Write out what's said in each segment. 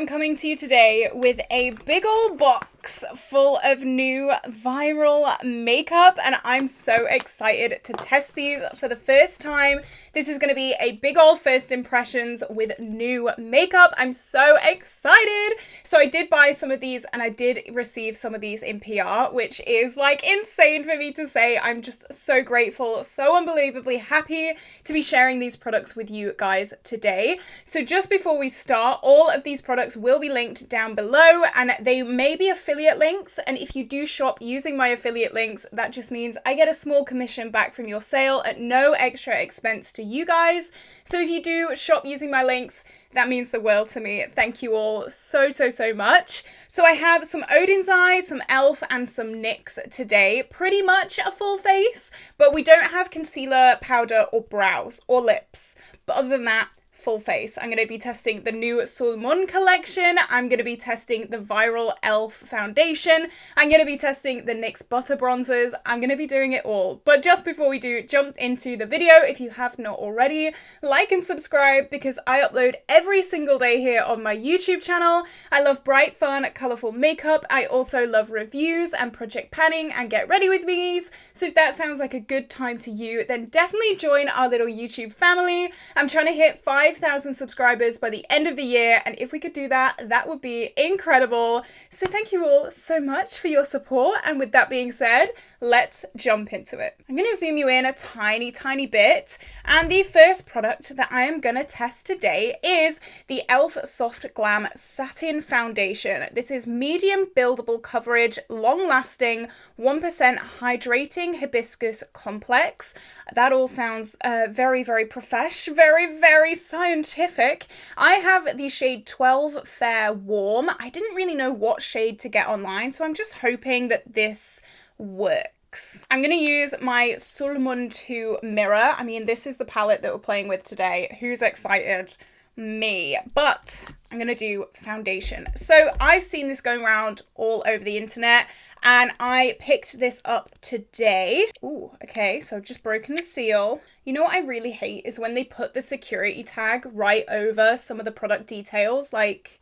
am coming to you today with a big old box full of new viral makeup, and I'm so excited to test these for the first time. This is going to be a big old first impressions with new makeup. I'm so excited. So I did buy some of these and I did receive some of these in PR, which is like insane for me to say. I'm just so grateful, so unbelievably happy to be sharing these products with you guys today. So just before we start, all of these products will be linked down below, and they may be affiliate links, and if you do shop using my affiliate links, that just means I get a small commission back from your sale at no extra expense to you guys. So if you do shop using my links, that means the world to me. Thank you all so much. So I have some Odens Eye, some e.l.f. and some NYX today. Pretty much a full face, but we don't have concealer, powder or brows or lips. But other than that, full face. I'm going to be testing the new Sulmane collection. I'm going to be testing the viral e.l.f. foundation. I'm going to be testing the NYX butter bronzers. I'm going to be doing it all. But just before we do jump into the video, if you have not already, like and subscribe because I upload every single day here on my YouTube channel. I love bright, fun, colourful makeup. I also love reviews and project panning and get ready with me's. So if that sounds like a good time to you, then definitely join our little YouTube family. I'm trying to hit 5,000 subscribers by the end of the year, and if we could do that, that would be incredible. So thank you all so much for your support, and with that being said, let's jump into it. I'm going to zoom you in a tiny bit, and the first product that I am going to test today is the e.l.f. Soft Glam Satin Foundation. This is medium buildable coverage, long lasting, 1% hydrating hibiscus complex. That all sounds very profesh, very scientific. I have the shade 12 Fair Warm. I didn't really know what shade to get online, so I'm just hoping that this works. I'm going to use my Sulmane 2 mirror. I mean, this is the palette that we're playing with today. Who's excited? Me. But I'm going to do foundation. So I've seen this going around all over the internet, and I picked this up today. Ooh, okay, so I've just broken the seal. You know what I really hate is when they put the security tag right over some of the product details. Like,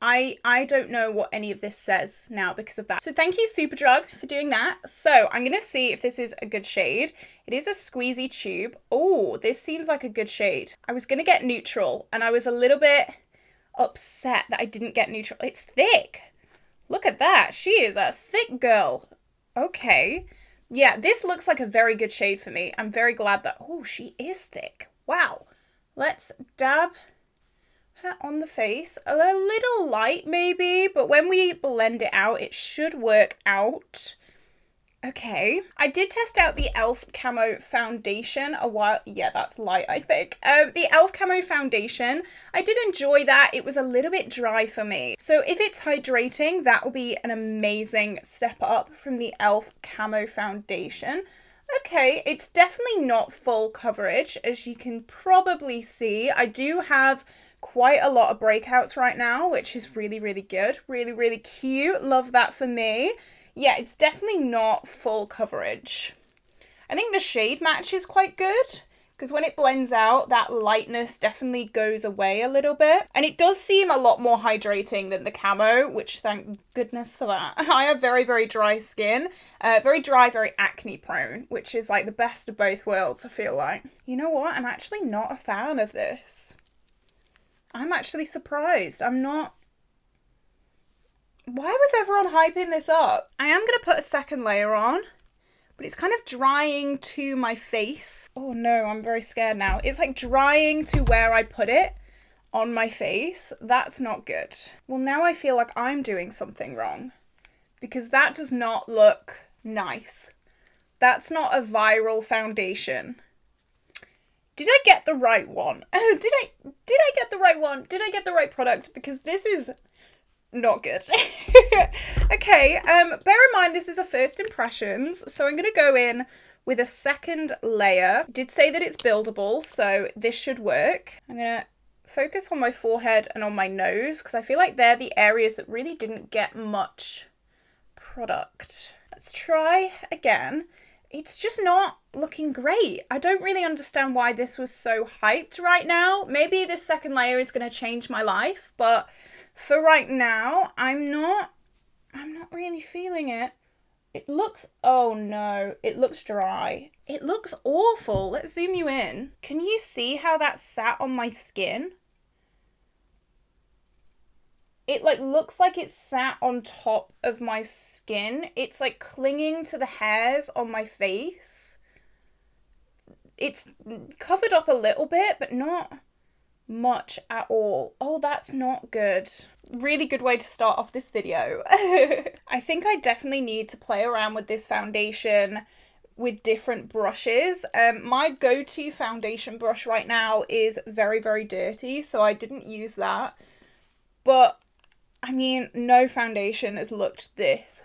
I don't know what any of this says now because of that. So thank you, Superdrug, for doing that. So I'm going to see if this is a good shade. It is a squeezy tube. Oh, this seems like a good shade. I was going to get neutral, and I was a little bit upset that I didn't get neutral. It's thick. Look at that. She is a thick girl. Okay. Yeah, this looks like a very good shade for me. I'm very glad that... Oh, she is thick. Wow. Let's dab her on the face. A little light maybe, but when we blend it out, it should work out. Okay. I did test out the e.l.f. Camo Foundation a while... Yeah, that's light, I think. The e.l.f. Camo Foundation, I did enjoy that. It was a little bit dry for me. So if it's hydrating, that will be an amazing step up from the e.l.f. Camo Foundation. Okay, it's definitely not full coverage, as you can probably see. I do have quite a lot of breakouts right now, which is really good. Really cute. Love that for me. Yeah, it's definitely not full coverage. I think the shade match is quite good, because when it blends out, that lightness definitely goes away a little bit. And it does seem a lot more hydrating than the camo, which thank goodness for that. I have very dry skin, very dry, very acne prone, which is like the best of both worlds, I feel like. You know what? I'm actually not a fan of this. I'm actually surprised. I'm not... Why was everyone hyping this up? I am going to put a second layer on, but it's kind of drying to my face. Oh no, I'm very scared now. It's like drying to where I put it on my face. That's not good. Well, now I feel like I'm doing something wrong because that does not look nice. That's not a viral foundation. Did I get the right one? Oh, did I get the right one? Did I get the right product? Because this is not good. Okay, bear in mind this is a first impressions, so I'm going to go in with a second layer. I did say that it's buildable, so this should work. I'm going to focus on my forehead and on my nose, because I feel like they're the areas that really didn't get much product. Let's try again. It's just not looking great. I don't really understand why this was so hyped right now. Maybe this second layer is going to change my life, but for right now, I'm not really feeling it. It looks, oh no, it looks dry. It looks awful. Let's zoom you in. Can you see how that sat on my skin? It like looks like it sat on top of my skin. It's like clinging to the hairs on my face. It's covered up a little bit, but not much at all. Oh, that's not good. Really good way to start off this video. I think I definitely need to play around with this foundation with different brushes. My go-to foundation brush right now is very, very dirty, so I didn't use that. But, I mean, no foundation has looked this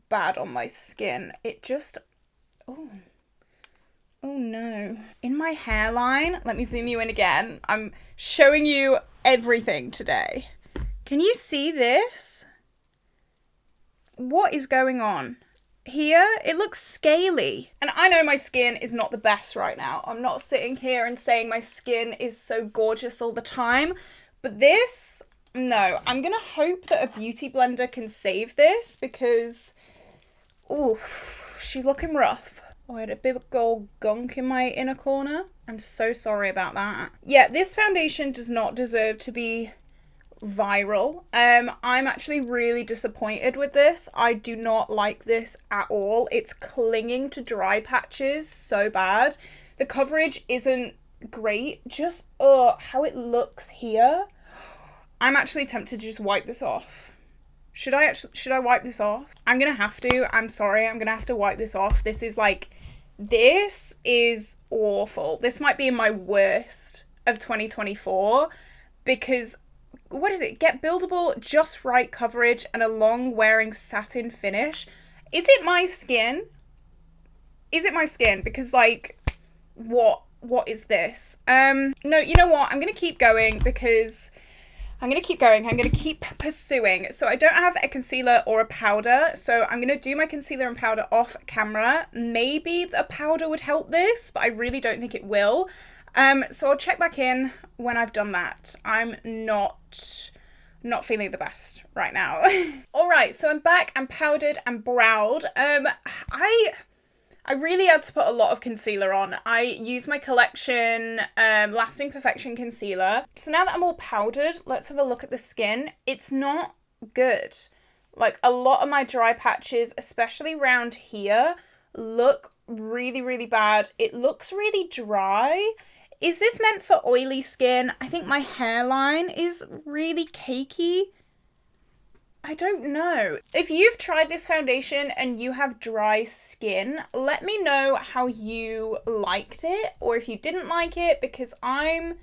bad on my skin. It just, oh no. In my hairline, let me zoom you in again. I'm showing you everything today. Can you see this? What is going on? Here, it looks scaly. And I know my skin is not the best right now. I'm not sitting here and saying my skin is so gorgeous all the time. But this, no. I'm gonna hope that a beauty blender can save this because, ooh, she's looking rough. Oh, I had a big old gunk in my inner corner. I'm so sorry about that. Yeah, this foundation does not deserve to be viral. I'm actually really disappointed with this. I do not like this at all. It's clinging to dry patches so bad. The coverage isn't great. Just, how it looks here. I'm actually tempted to just wipe this off. Should I wipe this off? I'm gonna have to. I'm sorry. I'm gonna have to wipe this off. This is awful. This might be my worst of 2024 because, what is it? Get buildable, just right coverage and a long wearing satin finish. Is it my skin? Is it my skin? Because like, what is this? No, you know what? I'm going to keep going because I'm going to keep going. I'm going to keep pursuing. So I don't have a concealer or a powder. So I'm going to do my concealer and powder off camera. Maybe a powder would help this, but I really don't think it will. So I'll check back in when I've done that. I'm not feeling the best right now. All right, so I'm back. I'm powdered and browed. I really had to put a lot of concealer on. I used my Collection Lasting Perfection concealer. So now that I'm all powdered, let's have a look at the skin. It's not good. Like, a lot of my dry patches, especially around here, look really, really bad. It looks really dry. Is this meant for oily skin? I think my hairline is really cakey. I don't know. If you've tried this foundation and you have dry skin, let me know how you liked it or if you didn't like it, because I'm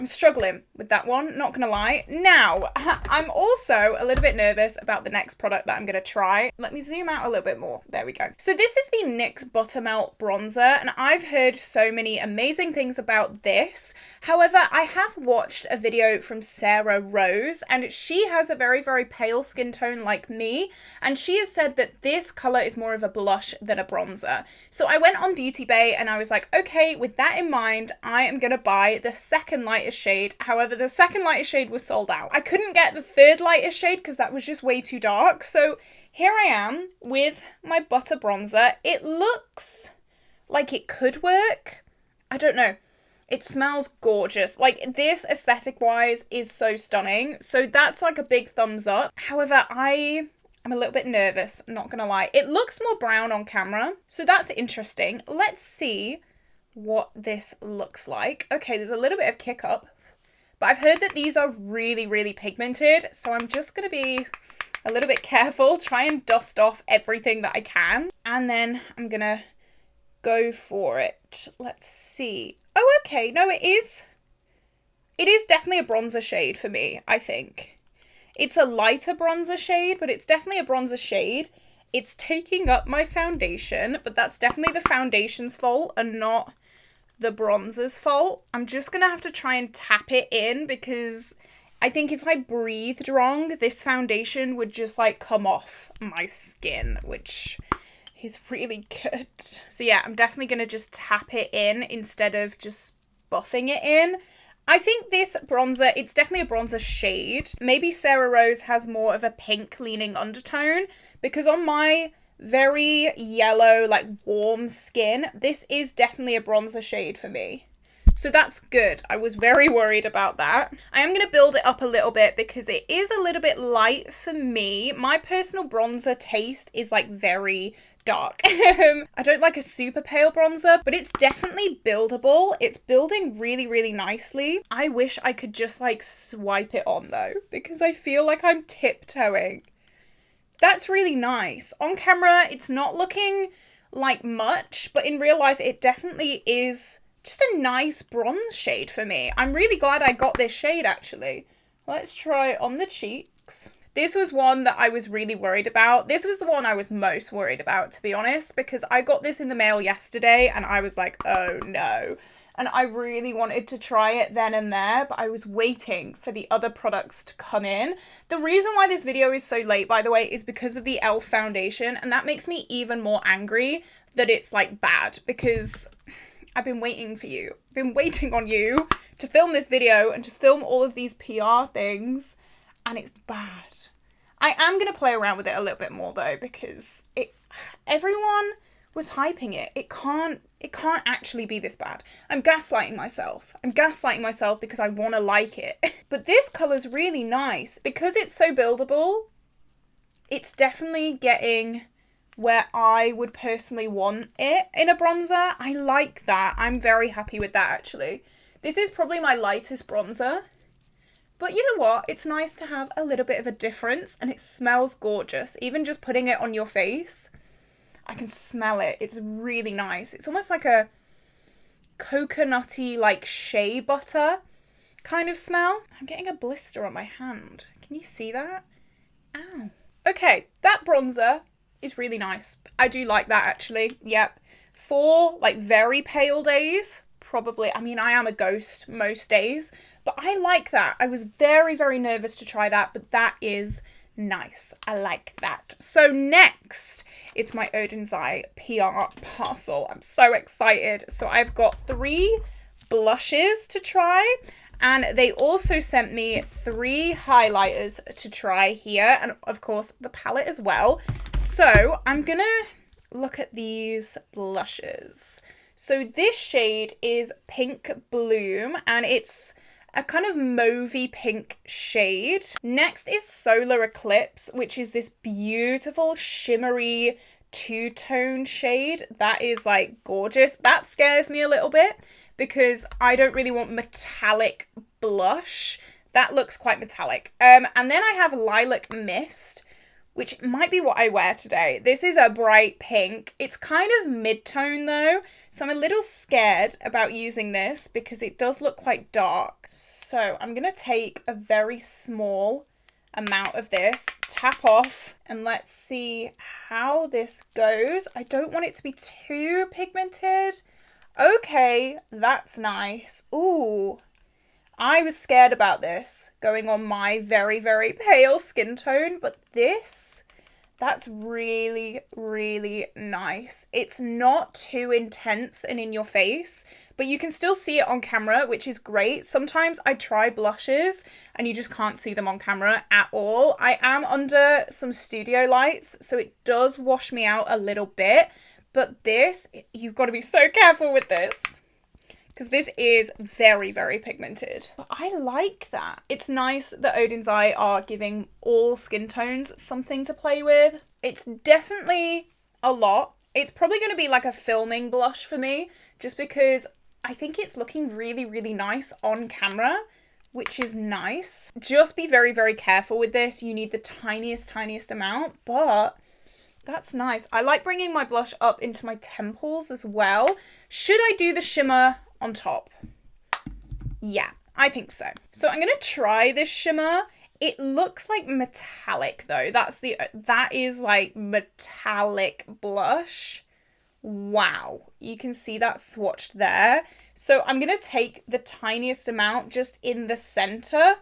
struggling with that one, not gonna lie. Now, I'm also a little bit nervous about the next product that I'm gonna try. Let me zoom out a little bit more. There we go. So this is the NYX Buttermelt bronzer, and I've heard so many amazing things about this. However, I have watched a video from Sarah Rose, and she has a very, very pale skin tone like me, and she has said that this color is more of a blush than a bronzer. So I went on Beauty Bay and I was like, okay, with that in mind, I am gonna buy the second lightest shade. However, the second lightest shade was sold out. I couldn't get the third lightest shade because that was just way too dark. So here I am with my butter bronzer. It looks like it could work. I don't know. It smells gorgeous. Like, this aesthetic wise is so stunning. So that's like a big thumbs up. However, I'm a little bit nervous, I'm not gonna lie. It looks more brown on camera, so that's interesting. Let's see what this looks like. Okay, there's a little bit of kick up, but I've heard that these are really, really pigmented, so I'm just gonna be a little bit careful, try and dust off everything that I can, and then I'm gonna go for it. Let's see. Oh, okay, no, it is definitely a bronzer shade for me, I think. It's a lighter bronzer shade, but it's definitely a bronzer shade. It's taking up my foundation, but that's definitely the foundation's fault and not the bronzer's fault. I'm just gonna have to try and tap it in because I think if I breathed wrong, this foundation would just like come off my skin, which is really good. So yeah, I'm definitely gonna just tap it in instead of just buffing it in. I think this bronzer, it's definitely a bronzer shade. Maybe Sarah Rose has more of a pink leaning undertone, because on my very yellow, like warm skin, this is definitely a bronzer shade for me. So that's good. I was very worried about that. I am going to build it up a little bit because it is a little bit light for me. My personal bronzer taste is like very dark. I don't like a super pale bronzer, but it's definitely buildable. It's building really, really nicely. I wish I could just like swipe it on though, because I feel like I'm tiptoeing. That's really nice. On camera, it's not looking like much, but in real life, it definitely is just a nice bronze shade for me. I'm really glad I got this shade, actually. Let's try it on the cheeks. This was one that I was really worried about. This was the one I was most worried about, to be honest, because I got this in the mail yesterday, and I was like, oh no. And I really wanted to try it then and there, but I was waiting for the other products to come in. The reason why this video is so late, by the way, is because of the e.l.f. foundation, and that makes me even more angry that it's, like, bad, because I've been waiting for you. I've been waiting on you to film this video and to film all of these PR things, and it's bad. I am going to play around with it a little bit more, though, because everyone was hyping it. It can't actually be this bad. I'm gaslighting myself. I'm gaslighting myself because I want to like it. But this colour's really nice. Because it's so buildable, it's definitely getting where I would personally want it in a bronzer. I like that. I'm very happy with that, actually. This is probably my lightest bronzer. But you know what? It's nice to have a little bit of a difference, and it smells gorgeous. Even just putting it on your face, I can smell it. It's really nice. It's almost like a coconutty, like shea butter kind of smell. I'm getting a blister on my hand. Can you see that? Ow. Okay, that bronzer is really nice. I do like that, actually. Yep. For like very pale days, probably. I mean, I am a ghost most days, but I like that. I was very, very nervous to try that, but that is nice. I like that. So next, it's my Odens Eye PR parcel. I'm so excited. So I've got 3 blushes to try, and they also sent me 3 highlighters to try here, and of course the palette as well. So I'm gonna look at these blushes. So this shade is Pink Bloom, and it's a kind of mauvey pink shade. Next is Solar Eclipse, which is this beautiful shimmery two-tone shade. That is like gorgeous. That scares me a little bit because I don't really want metallic blush. That looks quite metallic. And then I have Lilac Mist, which might be what I wear today. This is a bright pink. It's kind of mid-tone though, so I'm a little scared about using this because it does look quite dark. So I'm gonna take a very small amount of this, tap off, and let's see how this goes. I don't want it to be too pigmented. Okay, that's nice. Ooh. I was scared about this going on my very, very pale skin tone, but that's really, really nice. It's not too intense and in your face, but you can still see it on camera, which is great. Sometimes I try blushes and you just can't see them on camera at all. I am under some studio lights, so it does wash me out a little bit, but this, you've got to be so careful with this, because this is very, very pigmented. But I like that. It's nice that Odens Eye are giving all skin tones something to play with. It's definitely a lot. It's probably going to be like a filming blush for me, just because I think it's looking really, really nice on camera, which is nice. Just be very, very careful with this. You need the tiniest, tiniest amount, but that's nice. I like bringing my blush up into my temples as well. Should I do the shimmer on top? Yeah, I think so. So I'm gonna try this shimmer. It looks like metallic though. That is like metallic blush. Wow, you can see that swatched there. So I'm gonna take the tiniest amount just in the center,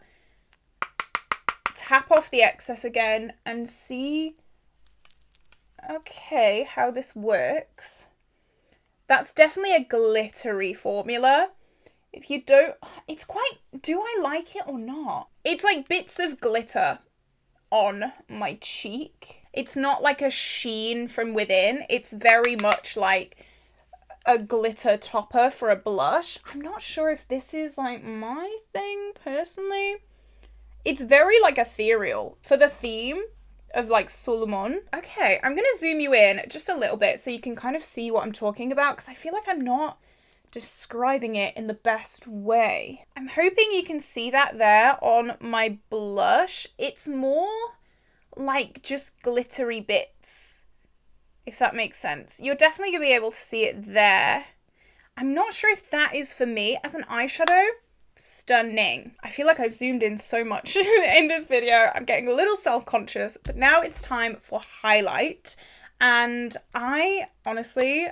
tap off the excess again, and see, okay, how this works. That's definitely a glittery formula. If you don't, it's quite, do I like it or not? It's like bits of glitter on my cheek. It's not like a sheen from within. It's very much like a glitter topper for a blush. I'm not sure if this is like my thing personally. It's very like ethereal for the theme of like Sulmane. Okay, I'm gonna zoom you in just a little bit so you can kind of see what I'm talking about, because I feel like I'm not describing it in the best way. I'm hoping you can see that there on my blush. It's more like just glittery bits, if that makes sense. You're definitely gonna be able to see it there. I'm not sure if that is for me as an eyeshadow. Stunning. I feel like I've zoomed in so much in this video. I'm getting a little self-conscious, but now it's time for highlight. And I honestly,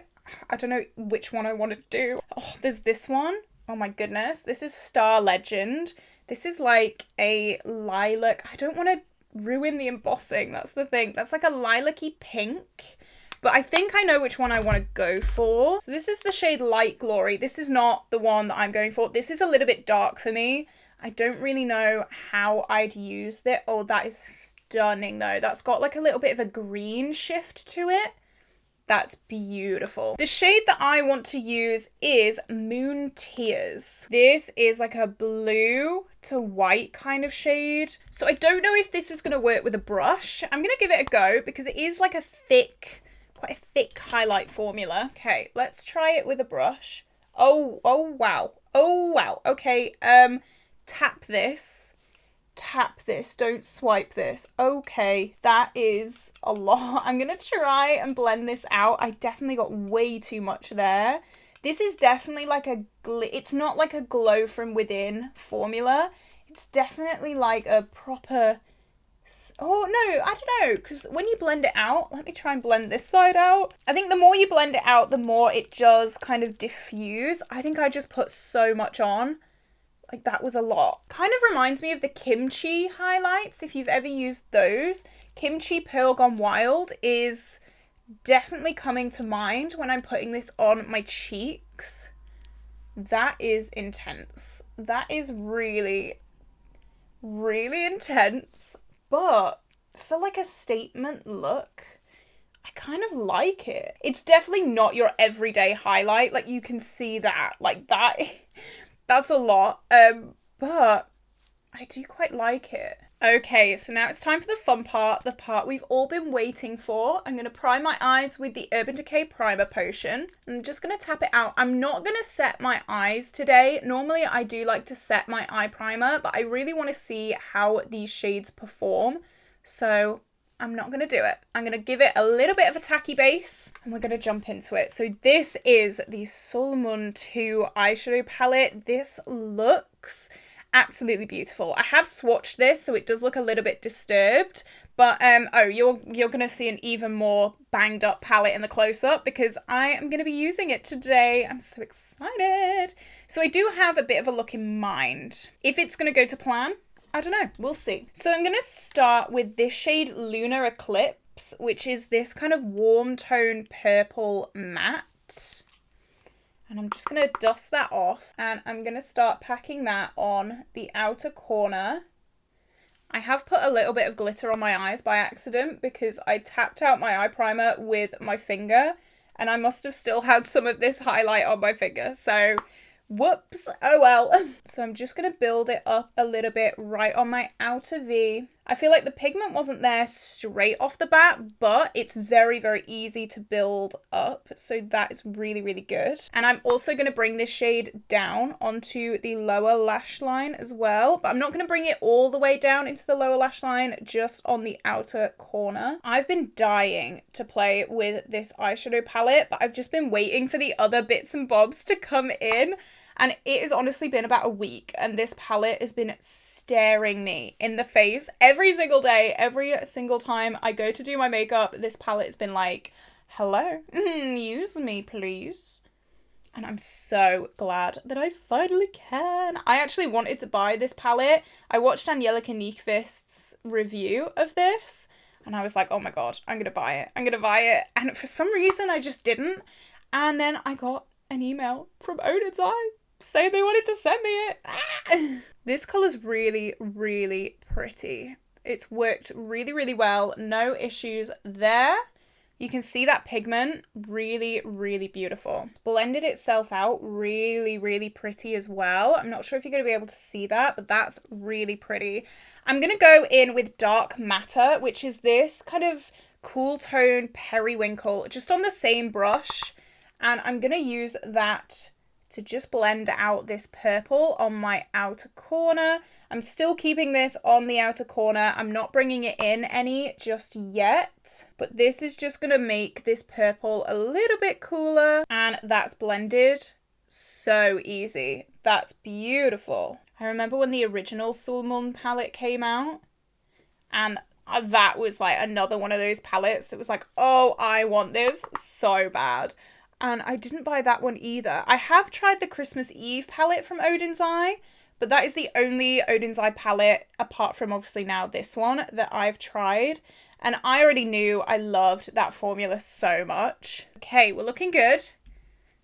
I don't know which one I want to do. Oh, there's this one. Oh my goodness. This is Star Legend. This is like a lilac. I don't want to ruin the embossing. That's the thing. That's like a lilac-y pink. But I think I know which one I want to go for. So this is the shade Light Glory. This is not the one that I'm going for. This is a little bit dark for me. I don't really know how I'd use it. Oh, that is stunning though. That's got like a little bit of a green shift to it. That's beautiful. The shade that I want to use is Moon Tears. This is like a blue to white kind of shade. So I don't know if this is going to work with a brush. I'm going to give it a go because it is like a thick, quite a thick highlight formula. Okay, let's try it with a brush. Oh wow. Oh wow. Okay, tap this, don't swipe this. Okay, that is a lot. I'm gonna try and blend this out. I definitely got way too much there. This is definitely like a it's not like a glow from within formula. It's definitely like a proper, oh no, I don't know, because when you blend it out, let me try and blend this side out. I think the more you blend it out, the more it does kind of diffuse. I think I just put so much on. Like that was a lot. Kind of reminds me of the Kimchi highlights, if you've ever used those. Kimchi Pearl Gone Wild is definitely coming to mind when I'm putting this on my cheeks. That is intense. That is really, really intense. But for like a statement look, I kind of like it. It's definitely not your everyday highlight. Like you can see that. Like that, that's a lot. But I do quite like it. Okay, so now it's time for the fun part, the part we've all been waiting for. I'm going to prime my eyes with the Urban Decay Primer Potion. I'm just going to tap it out. I'm not going to set my eyes today. Normally I do like to set my eye primer, but I really want to see how these shades perform. So I'm not going to do it. I'm going to give it a little bit of a tacky base and we're going to jump into it. So this is the Sulmane 2 eyeshadow palette. This looks absolutely beautiful. I have swatched this, so it does look a little bit disturbed, but oh, you're gonna see an even more banged up palette in the close-up because I am gonna be using it today. I'm so excited. So I do have a bit of a look in mind. If it's gonna go to plan, I don't know, we'll see. So I'm gonna start with this shade Lunar Eclipse, which is this kind of warm tone purple matte. And I'm just going to dust that off and I'm going to start packing that on the outer corner. I have put a little bit of glitter on my eyes by accident because I tapped out my eye primer with my finger and I must have still had some of this highlight on my finger. So whoops, oh well. So I'm just going to build it up a little bit right on my outer V. I feel like the pigment wasn't there straight off the bat, but it's very, very easy to build up. So that is really, really good. And I'm also going to bring this shade down onto the lower lash line as well. But I'm not going to bring it all the way down into the lower lash line, just on the outer corner. I've been dying to play with this eyeshadow palette, but I've just been waiting for the other bits and bobs to come in. And it has honestly been about a week and this palette has been staring me in the face every single day, every single time I go to do my makeup. This palette has been like, hello, use me please. And I'm so glad that I finally can. I actually wanted to buy this palette. I watched Angelica Nyqvist's review of this and I was like, oh my God, I'm going to buy it. I'm going to buy it. And for some reason I just didn't. And then I got an email from Odens Eye say they wanted to send me it. Ah! This colour's really, really pretty. It's worked really, really well. No issues there. You can see that pigment, really, really beautiful. Blended itself out, really, really pretty as well. I'm not sure if you're going to be able to see that, but that's really pretty. I'm going to go in with Dark Matter, which is this kind of cool tone periwinkle, just on the same brush. And I'm going to use that to just blend out this purple on my outer corner. I'm still keeping this on the outer corner. I'm not bringing it in any just yet, but this is just going to make this purple a little bit cooler, and that's blended so easy. That's beautiful. I remember when the original Sulmane palette came out, and that was like another one of those palettes that was like, oh, I want this so bad. And I didn't buy that one either. I have tried the Christmas Eve palette from Odens Eye, but that is the only Odens Eye palette, apart from obviously now this one, that I've tried. And I already knew I loved that formula so much. Okay, we're looking good.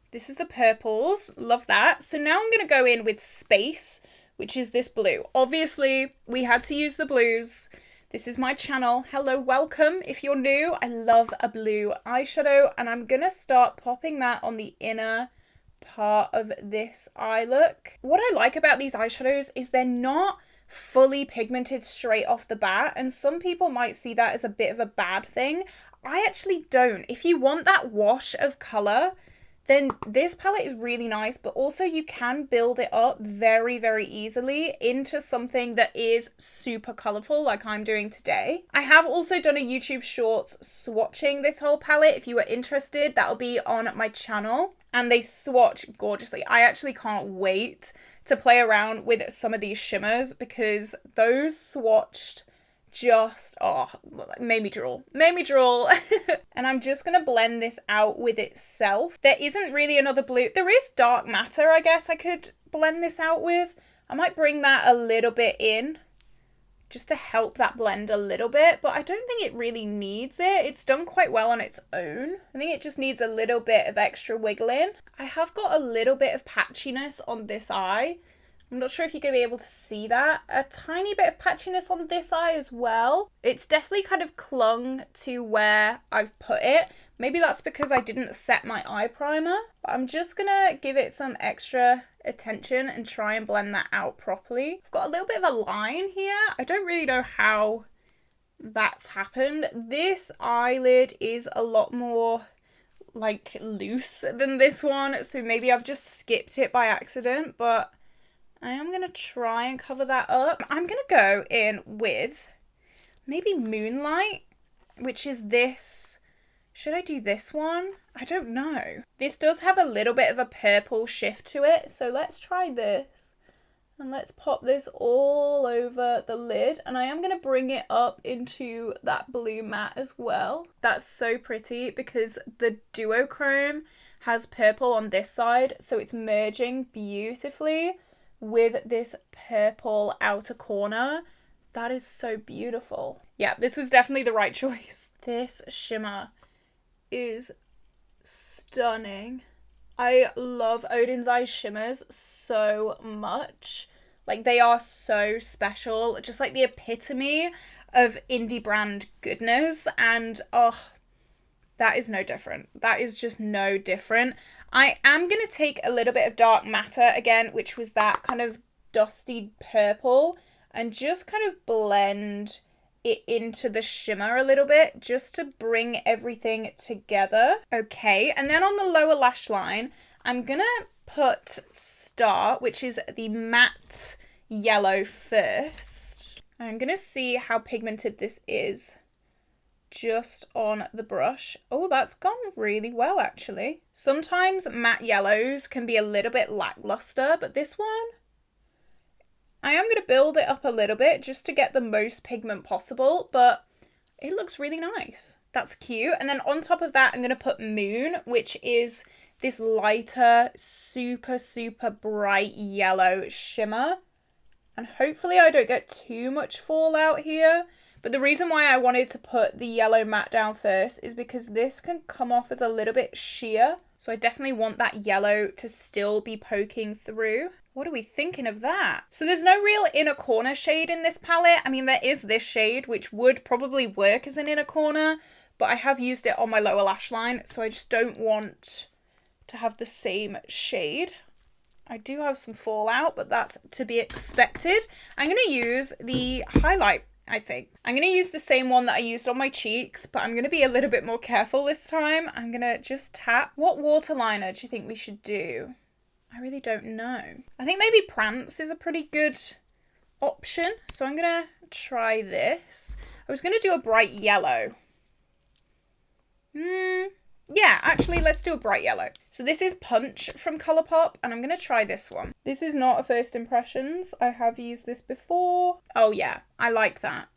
This is the purples. Love that. So now I'm going to go in with Space, which is this blue. Obviously, we had to use the blues. This is my channel. Hello, welcome. If you're new, I love a blue eyeshadow, and I'm going to start popping that on the inner part of this eye look. What I like about these eyeshadows is they're not fully pigmented straight off the bat, and some people might see that as a bit of a bad thing. I actually don't. If you want that wash of colour, then this palette is really nice, but also you can build it up very, very easily into something that is super colourful like I'm doing today. I have also done a YouTube Shorts swatching this whole palette. If you are interested, that'll be on my channel. And they swatch gorgeously. I actually can't wait to play around with some of these shimmers, because those swatched just, oh, made me drool. And I'm just going to blend this out with itself. There isn't really another blue. There is Dark Matter, I guess I could blend this out with. I might bring that a little bit in just to help that blend a little bit, but I don't think it really needs it. It's done quite well on its own. I think it just needs a little bit of extra wiggling. I have got a little bit of patchiness on this eye. I'm not sure if you're going to be able to see that. A tiny bit of patchiness on this eye as well. It's definitely kind of clung to where I've put it. Maybe that's because I didn't set my eye primer. But I'm just going to give it some extra attention and try and blend that out properly. I've got a little bit of a line here. I don't really know how that's happened. This eyelid is a lot more like loose than this one. So maybe I've just skipped it by accident, but I am going to try and cover that up. I'm going to go in with maybe Moonlight, which is this. Should I do this one? I don't know. This does have a little bit of a purple shift to it, so let's try this. And let's pop this all over the lid. And I am going to bring it up into that blue matte as well. That's so pretty because the duochrome has purple on this side, so it's merging beautifully with this purple outer corner. That is so beautiful. Yeah, this was definitely the right choice. This shimmer is stunning. I love Odens Eye shimmers so much. Like, they are so special. Just like the epitome of indie brand goodness. And oh, that is no different. That is just no different. I am going to take a little bit of Dark Matter again, which was that kind of dusty purple, and just kind of blend it into the shimmer a little bit, just to bring everything together. Okay, and then on the lower lash line, I'm going to put Star, which is the matte yellow first. I'm going to see how pigmented this is just on the brush. Oh, that's gone really well, actually. Sometimes matte yellows can be a little bit lackluster, but this one, I am going to build it up a little bit just to get the most pigment possible, but it looks really nice. That's cute. And then on top of that, I'm going to put Moon, which is this lighter, super, super bright yellow shimmer. And hopefully I don't get too much fallout here. But the reason why I wanted to put the yellow matte down first is because this can come off as a little bit sheer. So I definitely want that yellow to still be poking through. What are we thinking of that? So there's no real inner corner shade in this palette. I mean, there is this shade, which would probably work as an inner corner, but I have used it on my lower lash line, so I just don't want to have the same shade. I do have some fallout, but that's to be expected. I'm going to use the highlight, I think. I'm going to use the same one that I used on my cheeks, but I'm going to be a little bit more careful this time. I'm going to just tap. What waterliner do you think we should do? I really don't know. I think maybe Prance is a pretty good option. So I'm going to try this. I was going to do a bright yellow. Yeah, actually, let's do a bright yellow. So this is Punch from Colourpop, and I'm going to try this one. This is not a first impressions. I have used this before. Oh yeah, I like that.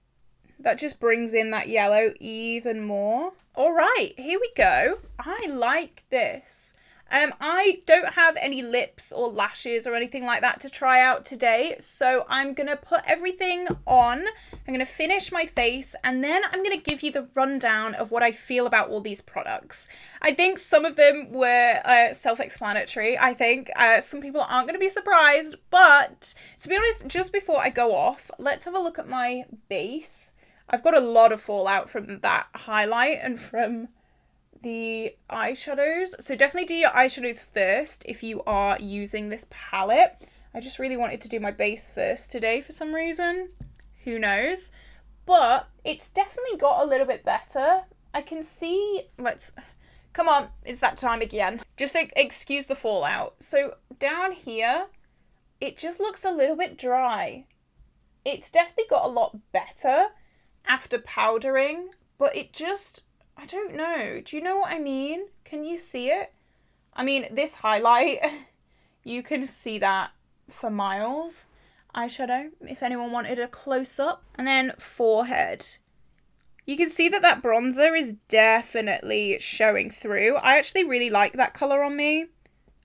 That just brings in that yellow even more. All right, here we go. I like this. I don't have any lips or lashes or anything like that to try out today, so I'm going to put everything on. I'm going to finish my face, and then I'm going to give you the rundown of what I feel about all these products. I think some of them were self-explanatory. I think some people aren't going to be surprised, but to be honest, just before I go off, let's have a look at my base. I've got a lot of fallout from that highlight and from the eyeshadows. So definitely do your eyeshadows first if you are using this palette. I just really wanted to do my base first today for some reason. Who knows? But it's definitely got a little bit better. I can see, come on, it's that time again. Just excuse the fallout. So down here, it just looks a little bit dry. It's definitely got a lot better after powdering, but it just, I don't know. Do you know what I mean? Can you see it? I mean, this highlight, you can see that for miles. Eyeshadow, if anyone wanted a close-up. And then forehead. You can see that that bronzer is definitely showing through. I actually really like that colour on me.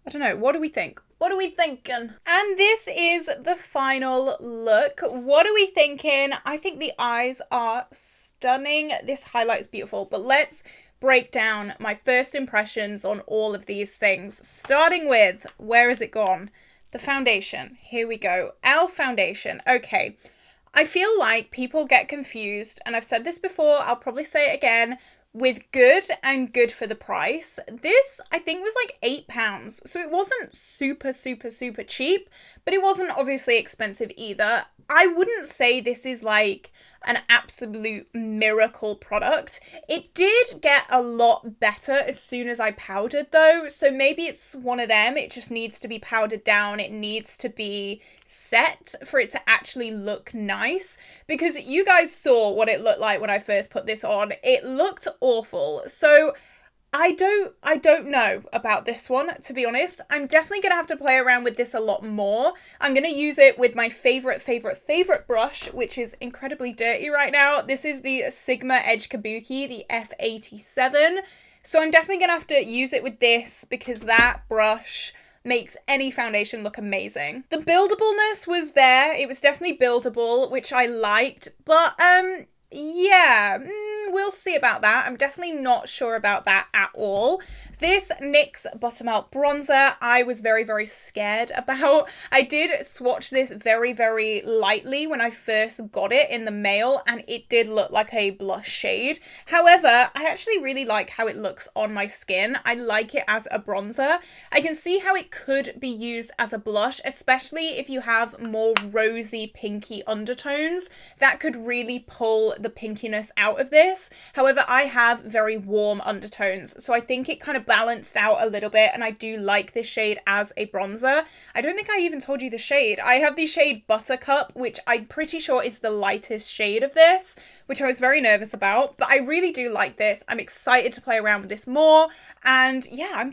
I don't know. What do we think? What are we thinking? And this is the final look. What are we thinking? I think the eyes are stunning. This highlight is beautiful, but let's break down my first impressions on all of these things. Starting with, where has it gone? The foundation. Here we go. Our foundation. Okay. I feel like people get confused, and I've said this before, I'll probably say it again, with good and good for the price. This, I think, was like £8. So it wasn't super, super, super cheap, but it wasn't obviously expensive either. I wouldn't say this is like an absolute miracle product. It did get a lot better as soon as I powdered though. So maybe it's one of them. It just needs to be powdered down. It needs to be set for it to actually look nice, because you guys saw what it looked like when I first put this on. It looked awful. So I don't know about this one, to be honest. I'm definitely going to have to play around with this a lot more. I'm going to use it with my favorite brush, which is incredibly dirty right now. This is the Sigma Edge Kabuki, the F87. So I'm definitely going to have to use it with this, because that brush makes any foundation look amazing. The buildableness was there. It was definitely buildable, which I liked, but yeah, we'll see about that. I'm definitely not sure about that at all. This NYX Buttermelt bronzer, I was very, very scared about. I did swatch this very, very lightly when I first got it in the mail, and it did look like a blush shade. However, I actually really like how it looks on my skin. I like it as a bronzer. I can see how it could be used as a blush, especially if you have more rosy, pinky undertones. That could really pull the pinkiness out of this. However, I have very warm undertones, so I think it kind of balanced out a little bit, and I do like this shade as a bronzer. I don't think I even told you the shade. I have the shade Buttercup, which I'm pretty sure is the lightest shade of this, which I was very nervous about, but I really do like this. I'm excited to play around with this more, and yeah,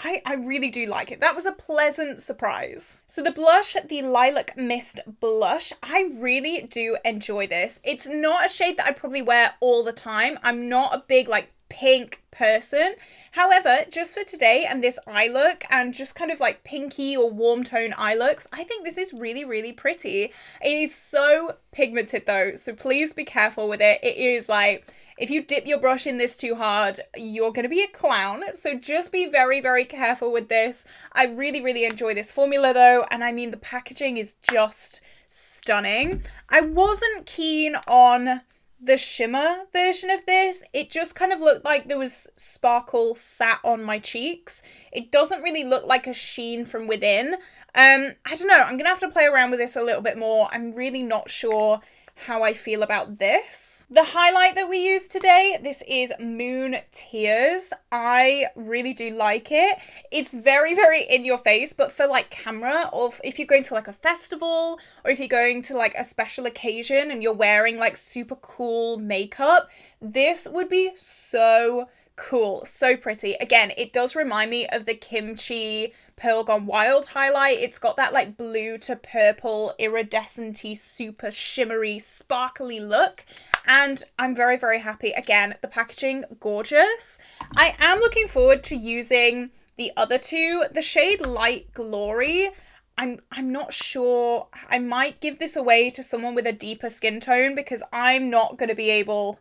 I really do like it. That was a pleasant surprise. So the blush, the Lilac Mist blush, I really do enjoy this. It's not a shade that I probably wear all the time. I'm not a big like pink person. However, just for today and this eye look and just kind of like pinky or warm tone eye looks, I think this is really, really pretty. It is so pigmented though, so please be careful with it. It is like, If you dip your brush in this too hard, you're going to be a clown. So just be very, very careful with this. I really, really enjoy this formula though. And I mean, the packaging is just stunning. I wasn't keen on the shimmer version of this. It just kind of looked like there was sparkle sat on my cheeks. It doesn't really look like a sheen from within. I don't know. I'm gonna have to play around with this a little bit more. I'm really not sure how I feel about this. The highlight that we use today, this is Moon Tears. I really do like it. It's very, very in your face, but for like camera, or if you're going to like a festival, or if you're going to like a special occasion and you're wearing like super cool makeup, this would be so cool, so pretty. Again, it does remind me of the Kimchi Pearl Gone Wild highlight. It's got that like blue to purple iridescent-y, super shimmery, sparkly look, and I'm very, very happy. Again, the packaging, gorgeous. I am looking forward to using the other two. The shade Light Glory, I'm not sure. I might give this away to someone with a deeper skin tone because I'm not going to be able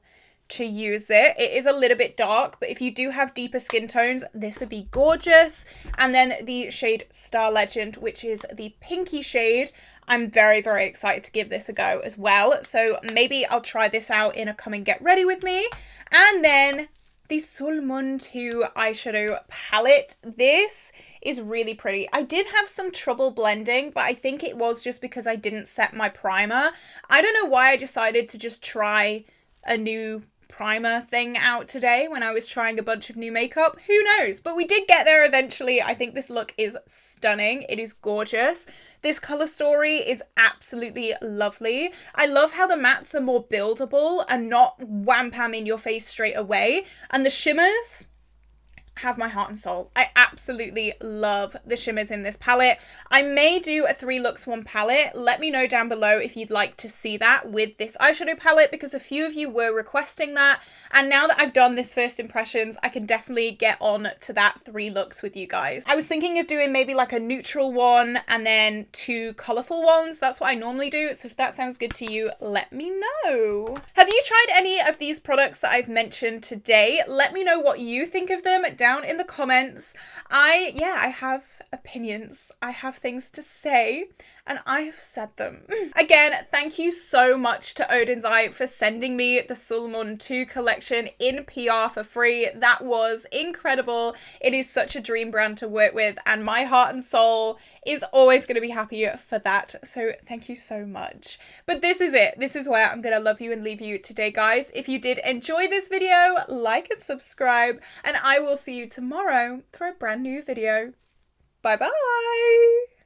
to use it. It is a little bit dark, but if you do have deeper skin tones, this would be gorgeous. And then the shade Star Legend, which is the pinky shade. I'm very, very excited to give this a go as well. So maybe I'll try this out in a come and get ready with me. And then the Sulmane 2 eyeshadow palette. This is really pretty. I did have some trouble blending, but I think it was just because I didn't set my primer. I don't know why I decided to just try a new primer thing out today when I was trying a bunch of new makeup. Who knows? But we did get there eventually. I think this look is stunning. It is gorgeous. This color story is absolutely lovely. I love how the mattes are more buildable and not wham pam in your face straight away. And the shimmers have my heart and soul. I absolutely love the shimmers in this palette. I may do a 3 looks 1 palette. Let me know down below if you'd like to see that with this eyeshadow palette, because a few of you were requesting that. And now that I've done this first impressions, I can definitely get on to that 3 looks with you guys. I was thinking of doing maybe like a neutral one and then 2 colorful ones. That's what I normally do. So if that sounds good to you, let me know. Have you tried any of these products that I've mentioned today? Let me know what you think of them down in the comments. I have opinions. I have things to say, and I have said them. Again, thank you so much to Odens Eye for sending me the Sulmane 2 collection in PR for free. That was incredible. It is such a dream brand to work with, and my heart and soul is always going to be happy for that. So thank you so much. But this is it. This is where I'm going to love you and leave you today, guys. If you did enjoy this video, like and subscribe, and I will see you tomorrow for a brand new video. Bye bye.